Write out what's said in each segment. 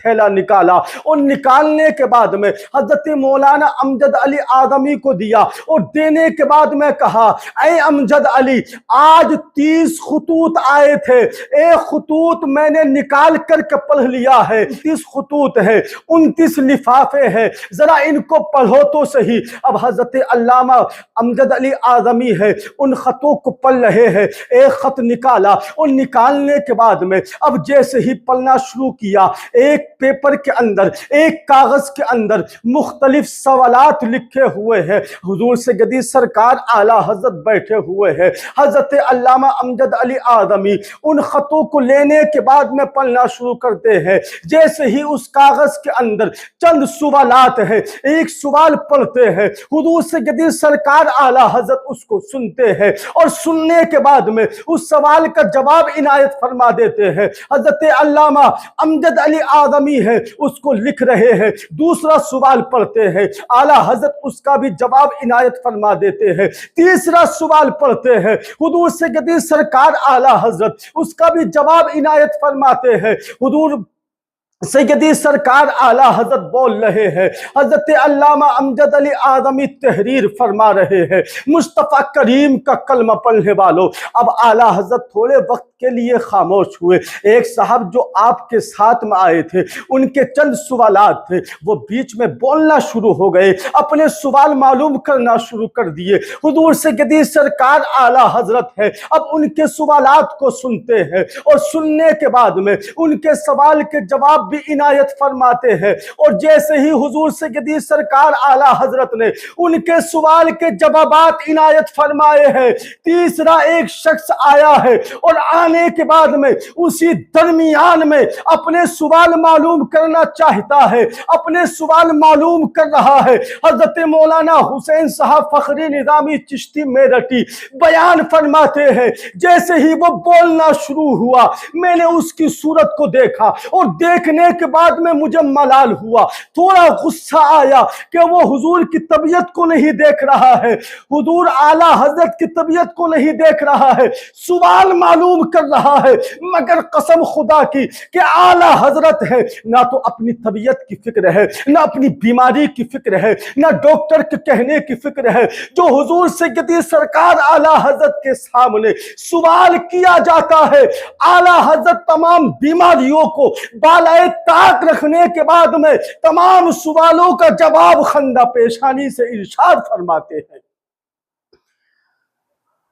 تھیلا نکالا اور نکالنے کے بعد میں حضرت مولانا امجد علی آدمی کو دیا اور دینے کے بعد میں کہا اے امجد علی آج 30 خطوط آئے تھے، ایک خطوط میں نے نکال کر کے پڑھ لیا ہے، 30 خطوط ہے، 29 لفافے ہیں، ذرا ان کو پڑھو تو صحیح۔ اب حضرت علامہ امجد علی آدمی ہے ان خطوں کو پڑھ رہے ہیں، ایک خط نکالا اور نکالنے کے بعد میں اب جیسے ہی پڑھنا شروع کیا، ایک پیپر کے اندر، ایک کاغذ کے اندر مختلف سوالات لکھے ہوئے ہیں، حضور سے جدید سرکار اعلیٰ حضرت بیٹھے ہوئے ہیں۔ حضرت علامہ امجد علی آدمی ان خطوں کو لینے کے بعد میں پڑھنا شروع کرتے ہیں، جیسے ہی اس کاغذ کے اندر چند سوالات ہیں، ایک سوال پڑھتے ہیں، حضور سے جدید سرکار اعلیٰ حضرت اس کو سنتے ہیں اور سننے کے بعد میں اس سوال کا جواب عنایت فرما دیتے ہیں۔ حضرت علامہ امجد علی آدمی ہے اس کو لکھ رہے ہیں، دوسرا سوال پڑھتے ہیں، اعلیٰ حضرت اس کا بھی جواب عنایت فرما دیتے ہیں، تیسرا سوال پڑھتے ہیں، حضور سے جدید سرکار اعلیٰ حضرت اس کا بھی جواب عنایت فرماتے ہیں۔ حضور سیدی سرکار اعلیٰ حضرت بول رہے ہیں، حضرت علامہ امجد علی آدمی تحریر فرما رہے ہیں، مصطفیٰ کریم کا کلمہ پڑھنے والوں۔ اب اعلیٰ حضرت تھوڑے وقت کے لیے خاموش ہوئے۔ ایک صاحب جو آپ کے ساتھ میں آئے تھے ان کے چند سوالات تھے، وہ بیچ میں بولنا شروع ہو گئے، اپنے سوال معلوم کرنا شروع کر دیے۔ حضور سیدی سرکار اعلیٰ حضرت ہے، اب ان کے سوالات کو سنتے ہیں اور سننے کے بعد میں ان کے سوال کے جواب بھی عنایت فرماتے ہیں، اور جیسے ہی حضور سیدی سرکار اعلیٰ حضرت نے ان کے سوال کے جوابات عنایت فرمائے ہیں، تیسرا ایک شخص آیا ہے اور آنے کے بعد میں اسی درمیان میں اپنے سوال معلوم کرنا چاہتا ہے، اپنے سوال معلوم کر رہا ہے۔ حضرت مولانا حسین صاحب فخری نظامی چشتی میرٹی بیان فرماتے ہیں، جیسے ہی وہ بولنا شروع ہوا میں نے اس کی صورت کو دیکھا اور دیکھنے کے بعد میں مجھے ملال ہوا، تھوڑا غصہ آیا کہ وہ حضور کی طبیعت کو نہیں دیکھ رہا ہے، حضور اعلیٰ حضرت کی طبیعت کو نہیں دیکھ رہا ہے، سوال معلوم کر رہا ہے، مگر قسم خدا کی کہ اعلیٰ حضرت ہے، نہ تو اپنی طبیعت کی فکر ہے، نہ اپنی بیماری کی فکر ہے، نہ ڈاکٹر کے کہنے کی فکر ہے۔ جو حضور سیدی سرکار اعلیٰ حضرت کے سامنے سوال کیا جاتا ہے، اعلیٰ حضرت تمام بیماریوں کو بالائے طاق رکھنے کے بعد میں تمام سوالوں کا جواب خندہ پیشانی سے ارشاد فرماتے ہیں۔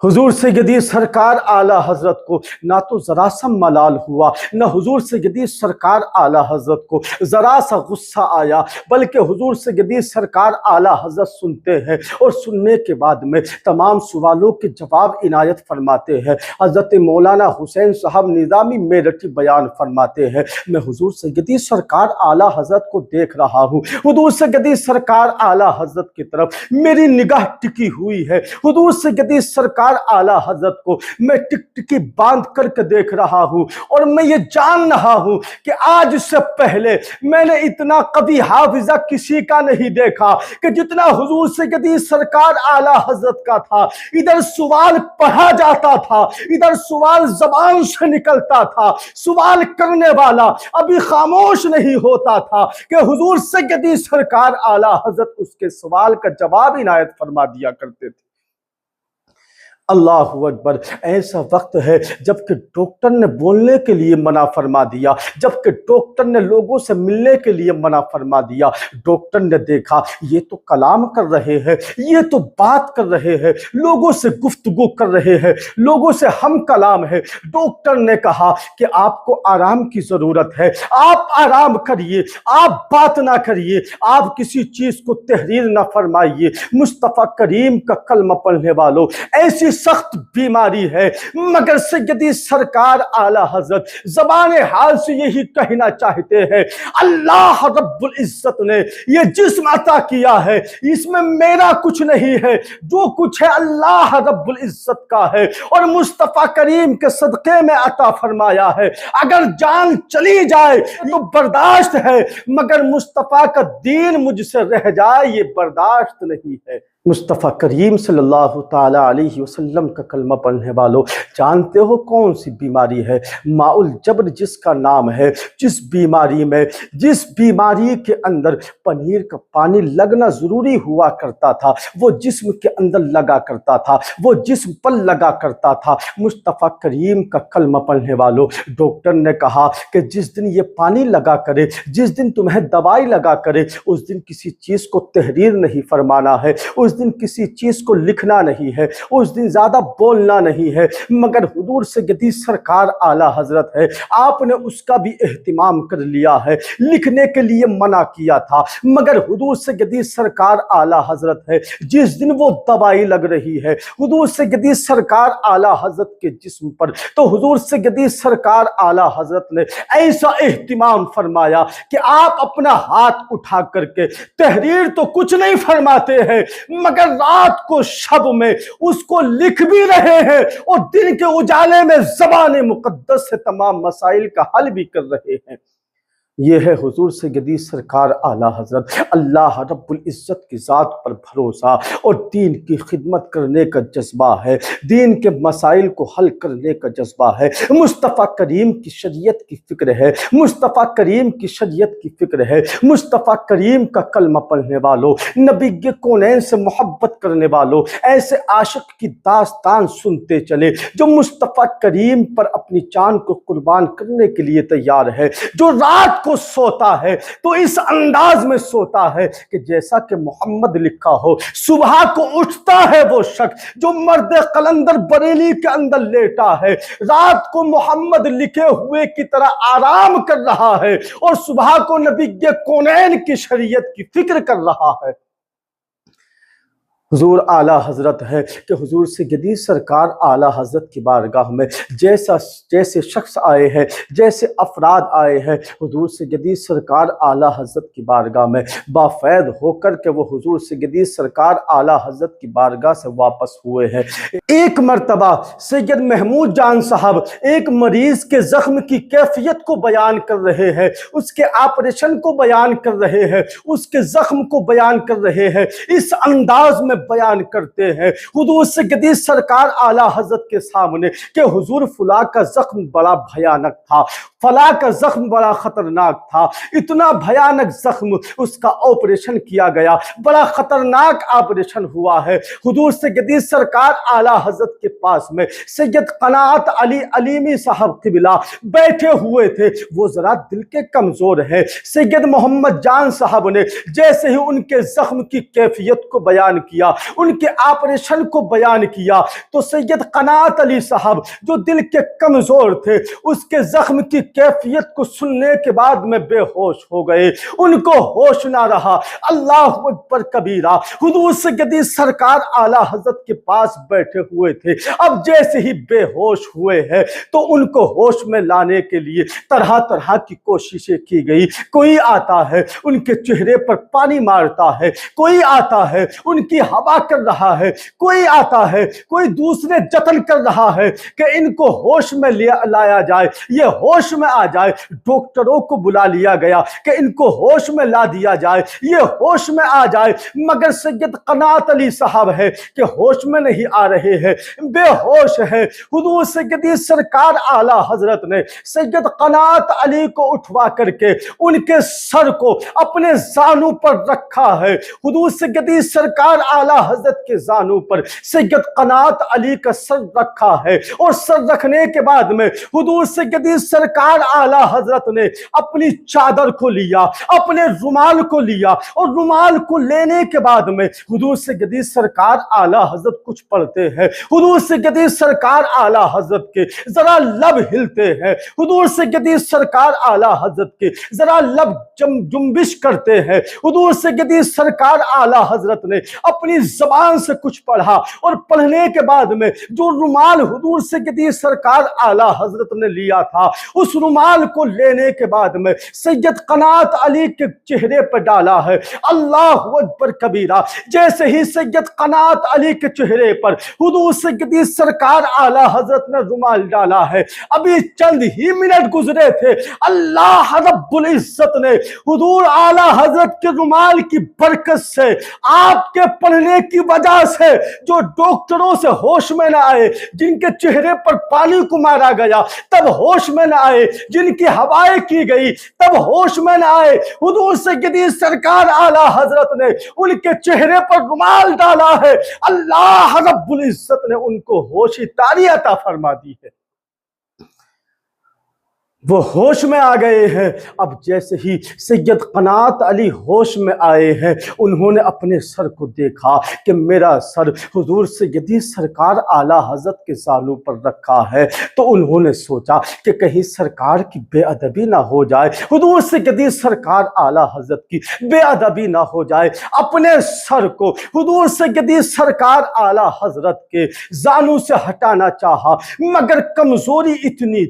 حضور سیدی سرکار اعلیٰ حضرت کو نہ تو ذرا سا ملال ہوا، نہ حضور سیدی سرکار اعلیٰ حضرت کو ذرا سا غصہ آیا، بلکہ حضور سیدی سرکار اعلیٰ حضرت سنتے ہیں اور سننے کے بعد میں تمام سوالوں کے جواب عنایت فرماتے ہیں۔ حضرت مولانا حسین صاحب نظامی میرٹھی بیان فرماتے ہیں، میں حضور سیدی سرکار اعلیٰ حضرت کو دیکھ رہا ہوں، حضور سیدی سرکار اعلیٰ حضرت کی طرف میری نگاہ ٹکی ہوئی ہے، حضور سیدی سرکار اعلیٰ حضرت کو میں ٹکٹکی باندھ کر کے دیکھ رہا ہوں، اور میں یہ جان رہا ہوں کہ آج سے پہلے میں نے اتنا قوی حافظہ کسی کا نہیں دیکھا کہ جتنا حضور سیدی سرکار اعلیٰ حضرت کا تھا۔ ادھر سوال پڑھا جاتا تھا، ادھر سوال زبان سے نکلتا تھا، سوال کرنے والا ابھی خاموش نہیں ہوتا تھا کہ حضور سیدی سرکار اعلیٰ حضرت اس کے سوال کا جواب عنایت فرما دیا کرتے تھے۔ اللہ اکبر، ایسا وقت ہے جبکہ ڈاکٹر نے بولنے کے لیے منع فرما دیا، جبکہ ڈاکٹر نے لوگوں سے ملنے کے لیے منع فرما دیا۔ ڈاکٹر نے دیکھا یہ تو کلام کر رہے ہیں، یہ تو بات کر رہے ہیں، لوگوں سے گفتگو کر رہے ہیں، لوگوں سے ہم کلام ہے۔ ڈاکٹر نے کہا کہ آپ کو آرام کی ضرورت ہے، آپ آرام کریے، آپ بات نہ کریے، آپ کسی چیز کو تحریر نہ فرمائیے۔ مصطفیٰ کریم کا کلمہ پڑھنے والوں، ایسی سخت بیماری ہے، مگر سیدی سرکار اعلیٰ حضرت زبان حال سے یہی کہنا چاہتے ہیں، اللہ رب العزت نے یہ جسم عطا کیا ہے، اس میں میرا کچھ نہیں ہے، جو کچھ ہے اللہ رب العزت کا ہے، اور مصطفیٰ کریم کے صدقے میں عطا فرمایا ہے۔ اگر جان چلی جائے تو برداشت ہے، مگر مصطفیٰ کا دین مجھ سے رہ جائے یہ برداشت نہیں ہے۔ مصطفیٰ کریم صلی اللہ تعالیٰ علیہ وسلم کا کلمہ پڑھنے والوں، جانتے ہو کون سی بیماری ہے؟ ماء الجبر جس کا نام ہے، جس بیماری کے اندر پنیر کا پانی لگنا ضروری ہوا کرتا تھا، وہ جسم کے اندر لگا کرتا تھا، وہ جسم پر لگا کرتا تھا۔ مصطفیٰ کریم کا کلمہ پڑھنے والوں، ڈاکٹر نے کہا کہ جس دن یہ پانی لگا کرے، جس دن تمہیں دوائی لگا کرے، اس دن کسی چیز کو تحریر نہیں فرمانا ہے، اس دن کسی چیز کو لکھنا نہیں ہے، اس دن زیادہ بولنا نہیں ہے، مگر حضور سیدی سرکار اعلیٰ حضرت ہے، آپ نے اس کا بھی اہتمام کر لیا ہے۔ لکھنے کے لیے منع کیا تھا، مگر حضور سیدی سرکار اعلیٰ حضرت ہے، جس دن وہ دوائی لگ رہی ہے حضور سیدی سرکار اعلیٰ حضرت کے جسم پر، تو حضور سیدی سرکار اعلیٰ حضرت نے ایسا اہتمام فرمایا کہ آپ اپنا ہاتھ اٹھا کر کے تحریر تو کچھ نہیں فرماتے ہیں، مگر رات کو شب میں اس کو لکھ بھی رہے ہیں، اور دن کے اجالے میں زبان مقدس سے تمام مسائل کا حل بھی کر رہے ہیں۔ یہ ہے حضور سیدی سرکار اعلیٰ حضرت۔ اللہ رب العزت کی ذات پر بھروسہ اور دین کی خدمت کرنے کا جذبہ ہے، دین کے مسائل کو حل کرنے کا جذبہ ہے۔ مصطفیٰ کریم کی شریعت کی فکر ہے، مصطفیٰ کریم کی شریعت کی فکر ہے۔ مصطفیٰ کریم کا کلمہ پڑھنے والوں، نبی کونین سے محبت کرنے والوں، ایسے عاشق کی داستان سنتے چلے جو مصطفیٰ کریم پر اپنی جان کو قربان کرنے کے لیے تیار ہے، جو رات کو سوتا ہے تو اس انداز میں سوتا ہے کہ جیسا کہ محمد لکھا ہو۔ صبح کو اٹھتا ہے وہ شخص جو مرد قلندر بریلی کے اندر لیٹا ہے، رات کو محمد لکھے ہوئے کی طرح آرام کر رہا ہے، اور صبح کو نبی کونین کی شریعت کی فکر کر رہا ہے۔ حضور اعلیٰ حضرت ہے کہ حضور سیدی سرکار اعلیٰ حضرت کی بارگاہ میں جیسے شخص آئے ہیں، جیسے افراد آئے ہیں، حضور سیدی سرکار اعلیٰ حضرت کی بارگاہ میں بافید ہو کر کے وہ حضور سیدی سرکار اعلیٰ حضرت کی بارگاہ سے واپس ہوئے ہیں۔ ایک مرتبہ سید محمود جان صاحب ایک مریض کے زخم کی کیفیت کو بیان کر رہے ہیں، اس کے آپریشن کو بیان کر رہے ہیں، اس کے زخم کو بیان کر رہے ہیں، اس انداز میں بیان کرتے ہیں حضور سیدی سرکار اعلیٰ حضرت کے سامنے کہ حضور فلاں کا زخم بڑا بھیانک تھا، فلاں کا زخم بڑا خطرناک تھا، اتنا بھیانک زخم، اس کا آپریشن کیا گیا، بڑا خطرناک آپریشن ہوا ہے۔ حضور سیدی سرکار اعلیٰ حضرت کے پاس میں سید قناعت علی علیمی صاحب قبلہ بیٹھے ہوئے تھے، وہ ذرا دل کے کمزور ہیں۔ سید محمد جان صاحب نے جیسے ہی ان کے زخم کی کیفیت کو بیان کیا، ان کے آپریشن کو بیان کیا، تو سید قناعت علی صاحب جو دل کے کمزور تھے، اس کے زخم کی کیفیت کو سننے کے بعد میں بے ہوش ہو گئے، ان کو ہوش نہ رہا۔ اللہ اکبر کبیرہ، حضور سیدی سرکار اعلیٰ حضرت کے پاس بیٹھے ہوئے تھے، اب جیسے ہی بے ہوش ہوئے ہیں تو ان کو ہوش میں لانے کے لیے طرح طرح کی کوششیں کی گئی۔ کوئی آتا ہے ان کے چہرے پر پانی مارتا ہے، کوئی آتا ہے ان کی ہوا کر رہا ہے، کوئی آتا ہے کوئی دوسرے جتن کر رہا ہے کہ ان کو ہوش میں لایا جائے، یہ ہوش میں آ جائے۔ ڈاکٹروں کو بلا لیا گیا کہ ان کو ہوش میں لا دیا جائے، یہ ہوش میں آ جائے، مگر سید قناعت علی صاحب ہے کہ ہوش میں نہیں آ رہے ہیں، بے ہوش ہے۔ حضور سیدی سرکار اعلیٰ حضرت نے سید قناعت علی کو اٹھوا کر کے ان کے سر کو اپنے زانوں پر رکھا ہے۔ حضور سیدی سرکار اعلیٰ حضرت کے زانوں پر سید قناعت علی کا سر رکھا ہے، اور سر رکھنے کے بعد میں حضور سیدی سرکار اعلیٰ حضرت نے اپنی چادر کو لیا، اپنے رومال کو لیا، اور رومال کو لینے کے بعد میں حضور سیدی سرکار اعلیٰ حضرت کچھ پڑھتے ہیں، حضور سیدی سرکار اعلیٰ حضرت کے ذرا لب ہلتے ہیں، حضور سیدی سرکار اعلیٰ حضرت کے ذرا لب جنبش کرتے ہیں۔ حضور سیدی سرکار اعلیٰ حضرت نے اپنی زبان سے کچھ پڑھا، اور پڑھنے کے بعد میں جو رومال حضور سیدی سرکار اعلیٰ حضرت نے لیا تھا، اس رومال کو لینے کے بعد میں سید قناعت علی کے چہرے پر ڈالا ہے۔ اللہ اکبر کبیرہ، جیسے ہی سید قناعت علی کے چہرے پر حضور سیدی سرکار اعلیٰ حضرت نے رومال ڈالا ہے، ابھی چند ہی منٹ گزرے تھے، اللہ رب العزت نے حضور اعلیٰ حضرت کے رومال کی برکت سے آپ کے پڑھنے بولنے کی وجہ سے جو ڈاکٹروں سے ہوش میں نہ آئے، جن کے چہرے پر پانی کو مارا گیا تب ہوش میں نہ آئے، جن کی ہوائیں کی گئی تب ہوش میں نہ آئے، حضور سیدی سرکار اعلیٰ حضرت نے ان کے چہرے پر رومال ڈالا ہے، اللہ رب العزت نے ان کو ہوش طاری عطا فرما دی ہے، وہ ہوش میں آ گئے ہیں۔ اب جیسے ہی سید قنات علی ہوش میں آئے ہیں، انہوں نے اپنے سر کو دیکھا کہ میرا سر حضور سیدی سرکار اعلیٰ حضرت کے سالوں پر رکھا ہے، تو انہوں نے سوچا کہ کہیں سرکار کی بے ادبی نہ ہو جائے، حضور سیدی سرکار اعلیٰ حضرت کی بے ادبی نہ ہو جائے۔ اپنے سر کو حضور سیدی سرکار اعلیٰ حضرت کے زانوں سے ہٹانا چاہا، مگر کمزوری اتنی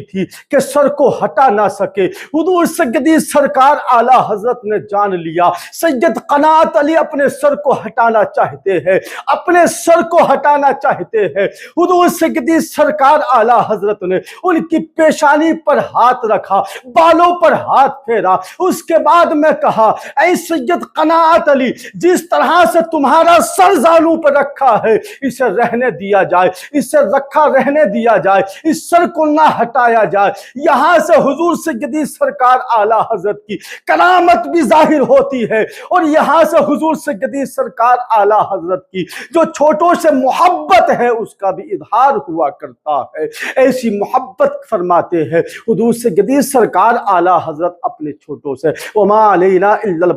تھی کہ سر کو ہٹا نہ سکے۔ حضور سیدی سرکار اعلیٰ حضرت نے جان لیا سید قنات علی اپنے سر کو ہٹانا چاہتے ہیں، اپنے سر کو ہٹانا چاہتے ہیں۔ حضور سیدی سرکار اعلیٰ حضرت نے ان کی پیشانی پر ہاتھ رکھا، بالوں پر ہاتھ پھیرا، اس کے بعد میں کہا اے سید قنات علی، جس طرح سے تمہارا سر زانوں پر رکھا ہے اسے رہنے دیا جائے، اسے رکھا رہنے دیا جائے، اس سر کو نہ ہٹایا جائے۔ یہاں سے حضور سیدی سرکار اعلیٰ حضرت کی کرامت بھی ظاہر ہوتی ہے، اور یہاں سے حضور سیدی سرکار اعلیٰ حضرت کی جو چھوٹوں سے محبت ہے اس کا بھی اظہار ہوا کرتا ہے۔ ایسی محبت فرماتے ہیں حضور سیدی سرکار اعلیٰ حضرت اپنے چھوٹوں سے، وما علینا الا